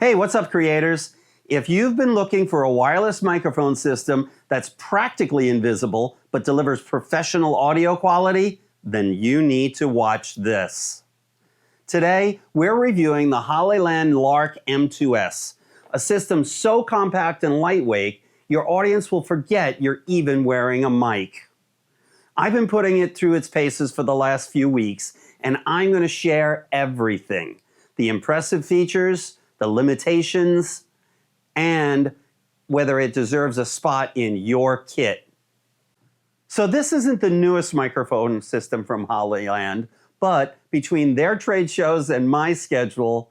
Hey, what's up, creators? If you've been looking for a wireless microphone system that's practically invisible but delivers professional audio quality, then you need to watch this. Today, we're reviewing the Hollyland Lark M2S, a system so compact and lightweight, your audience will forget you're even wearing a mic. I've been putting it through its paces for the last few weeks, and I'm going to share everything. The impressive features, the limitations, and whether it deserves a spot in your kit. So this isn't the newest microphone system from Hollyland, but between their trade shows and my schedule,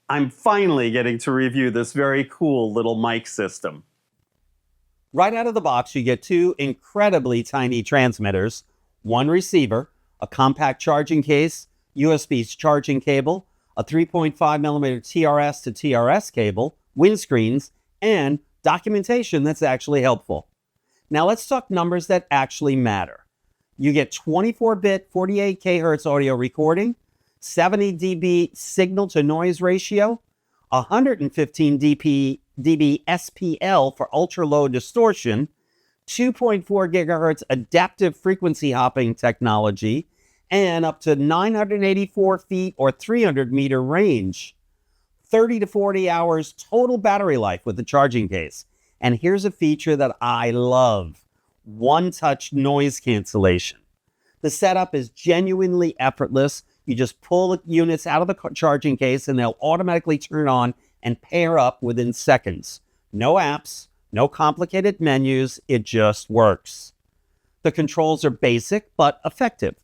I'm finally getting to review this very cool little mic system. Right out of the box, you get two incredibly tiny transmitters, one receiver, a compact charging case, USB charging cable, a 3.5mm TRS to TRS cable, windscreens, and documentation that's actually helpful. Now let's talk numbers that actually matter. You get 24-bit 48 kHz audio recording, 70 dB signal to noise ratio, 115 dB SPL for ultra-low distortion, 2.4 gigahertz adaptive frequency hopping technology, and up to 984 feet or 300 meter range. 30 to 40 hours total battery life with the charging case. And here's a feature that I love: one-touch noise cancellation. The setup is genuinely effortless. You just pull the units out of the charging case and they'll automatically turn on and pair up within seconds. No apps, no complicated menus, it just works. The controls are basic but effective.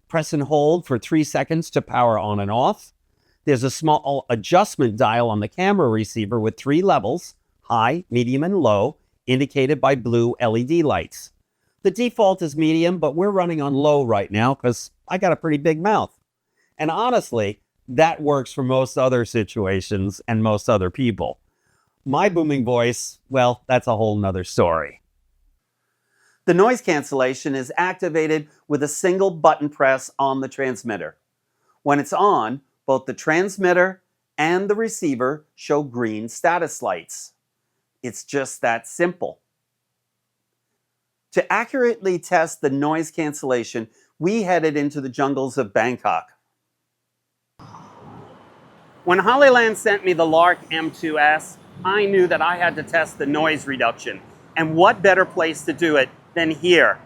Press and hold for 3 seconds to power on and off. There's a small adjustment dial on the camera receiver with 3 levels, high, medium, and low, indicated by blue LED lights. The default is medium, but we're running on low right now because I got a pretty big mouth. And honestly, that works for most other situations and most other people. My booming voice, well, that's a whole nother story. The noise cancellation is activated with a single button press on the transmitter. When it's on, both the transmitter and the receiver show green status lights. It's just that simple. To accurately test the noise cancellation, we headed into the jungles of Bangkok. When Hollyland sent me the Lark M2S, I knew that I had to test the noise reduction. And what better place to do it than here?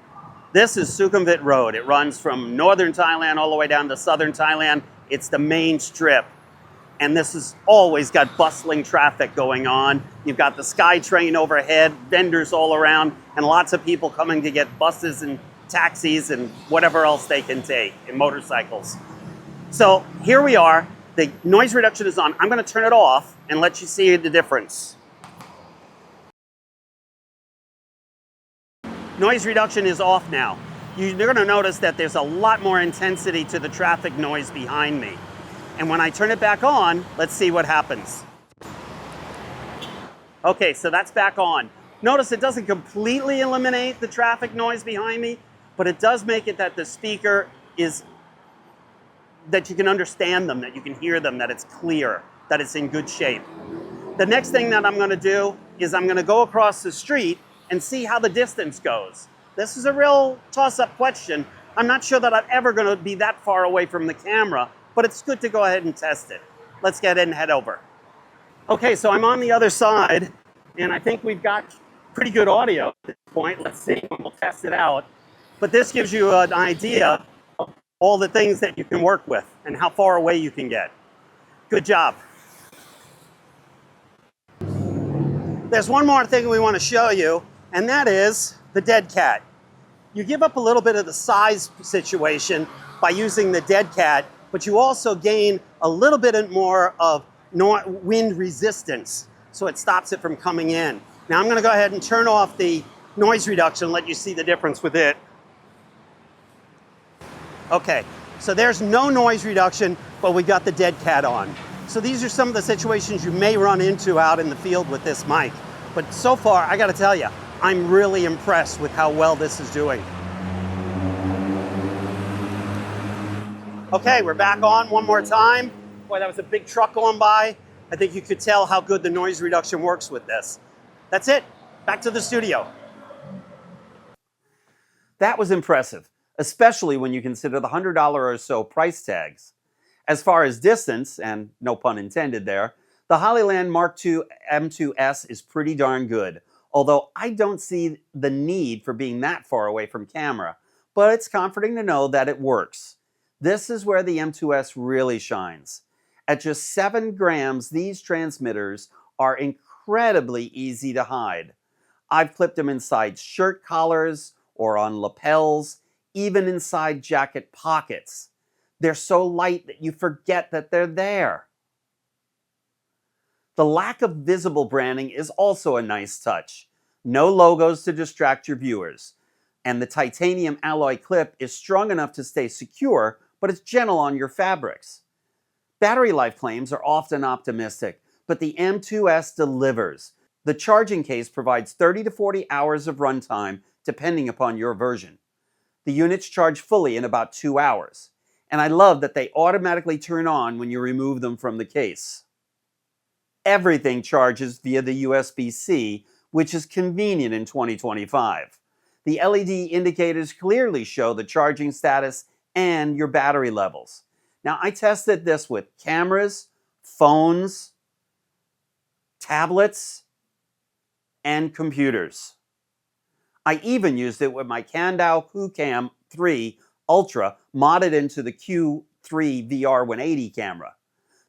This is Sukhumvit Road. It runs from northern Thailand all the way down to southern Thailand. It's the main strip. And this has always got bustling traffic going on. You've got the SkyTrain overhead, vendors all around, and lots of people coming to get buses and taxis and whatever else they can take, and motorcycles. So here we are. The noise reduction is on. I'm going to turn it off and let you see the difference. Noise reduction is off now. You're going to notice that there's a lot more intensity to the traffic noise behind me. And when I turn it back on, let's see what happens. Okay, so that's back on. Notice it doesn't completely eliminate the traffic noise behind me, but it does make it that the speaker is, that you can understand them, that you can hear them, that it's clear, that it's in good shape. The next thing that I'm going to do is I'm going to go across the street and see how the distance goes. This is a real toss-up question. I'm not sure that I'm ever going to be that far away from the camera, but it's good to go ahead and test it. Let's get in and head over. Okay, so I'm on the other side, and I think we've got pretty good audio at this point. Let's see, we'll test it out. But this gives you an idea of all the things that you can work with and how far away you can get. Good job. There's one more thing we want to show you, and that is the dead cat. You give up a little bit of the size situation by using the dead cat, but you also gain a little bit more of wind resistance, so it stops it from coming in. Now I'm going to go ahead and turn off the noise reduction and let you see the difference with it. Okay, so there's no noise reduction, but we got the dead cat on. So these are some of the situations you may run into out in the field with this mic. But so far, I got to tell you, I'm really impressed with how well this is doing. Okay, we're back on one more time. Boy, that was a big truck going by. I think you could tell how good the noise reduction works with this. That's it. Back to the studio. That was impressive, especially when you consider the $100 or so price tags. As far as distance, and no pun intended there, the Hollyland Mark II M2S is pretty darn good, although I don't see the need for being that far away from camera, but it's comforting to know that it works. This is where the M2S really shines. At just 7 grams, these transmitters are incredibly easy to hide. I've clipped them inside shirt collars or on lapels, even inside jacket pockets. They're so light that you forget that they're there. The lack of visible branding is also a nice touch. No logos to distract your viewers. And the titanium alloy clip is strong enough to stay secure, but it's gentle on your fabrics. Battery life claims are often optimistic, but the M2S delivers. The charging case provides 30 to 40 hours of runtime, depending upon your version. The units charge fully in about 2 hours. And I love that they automatically turn on when you remove them from the case. Everything charges via the USB-C, which is convenient in 2025. The LED indicators clearly show the charging status and your battery levels. Now, I tested this with cameras, phones, tablets, and computers. I even used it with my Caudullo QCam 3 Ultra modded into the Q3 VR180 camera.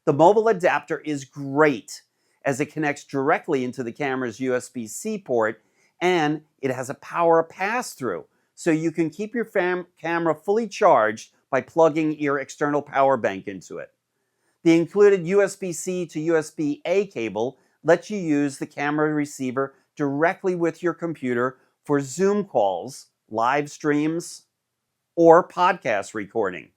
The mobile adapter is great as it connects directly into the camera's USB-C port, and it has a power pass-through, so you can keep your camera fully charged by plugging your external power bank into it. The included USB-C to USB-A cable lets you use the camera receiver directly with your computer for Zoom calls, live streams, or podcast recording.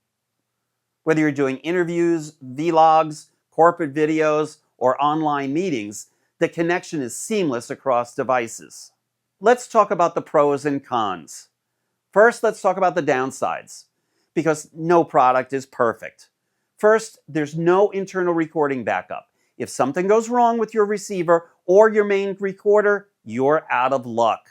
Whether you're doing interviews, vlogs, corporate videos, or online meetings, the connection is seamless across devices. Let's talk about the pros and cons. First, let's talk about the downsides, because no product is perfect. First, there's no internal recording backup. If something goes wrong with your receiver or your main recorder, you're out of luck.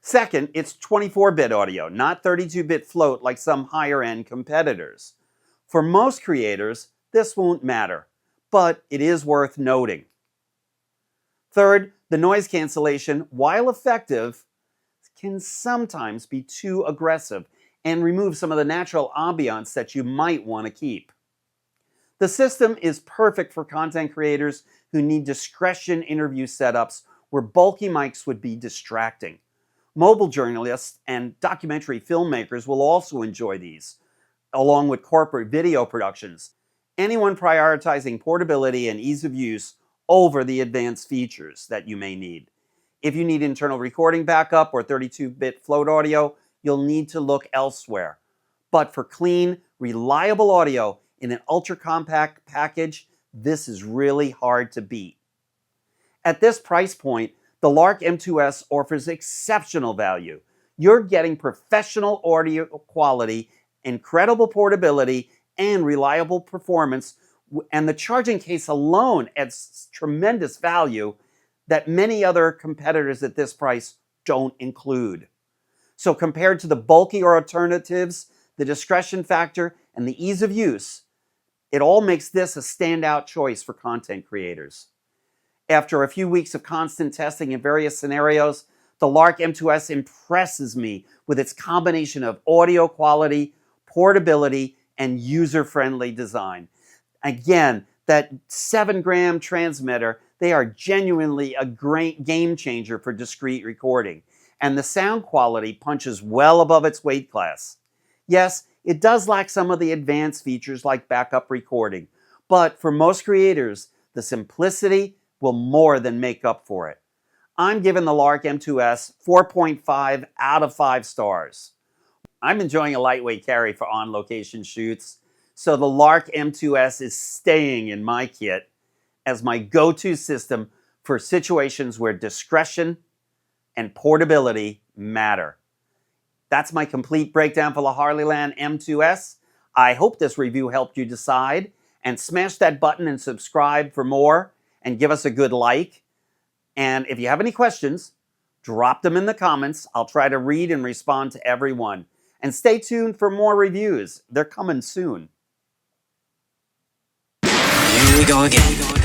Second, it's 24-bit audio, not 32-bit float like some higher-end competitors. For most creators, this won't matter, but it is worth noting. Third, the noise cancellation, while effective, can sometimes be too aggressive and remove some of the natural ambiance that you might want to keep. The system is perfect for content creators who need discretion interview setups where bulky mics would be distracting. Mobile journalists and documentary filmmakers will also enjoy these, along with corporate video productions. Anyone prioritizing portability and ease of use over the advanced features that you may need. If you need internal recording backup or 32-bit float audio, you'll need to look elsewhere. But for clean, reliable audio in an ultra-compact package, this is really hard to beat. At this price point, the Lark M2S offers exceptional value. You're getting professional audio quality, incredible portability, and reliable performance, and the charging case alone adds tremendous value that many other competitors at this price don't include. So compared to the bulkier alternatives, the discretion factor, and the ease of use, it all makes this a standout choice for content creators. After a few weeks of constant testing in various scenarios, the Lark M2S impresses me with its combination of audio quality, portability, and user-friendly design. Again, that 7-gram transmitter, they are genuinely a great game changer for discrete recording. And the sound quality punches well above its weight class. Yes, it does lack some of the advanced features like backup recording, but for most creators, the simplicity will more than make up for it. I'm giving the Lark M2S 4.5 out of 5 stars. I'm enjoying a lightweight carry for on-location shoots, so the Lark M2S is staying in my kit as my go-to system for situations where discretion and portability matter. That's my complete breakdown for the Hollyland M2S. I hope this review helped you decide, and smash that button and subscribe for more, and give us a good like. And if you have any questions, drop them in the comments. I'll try to read and respond to everyone. And stay tuned for more reviews. They're coming soon. Here we go again.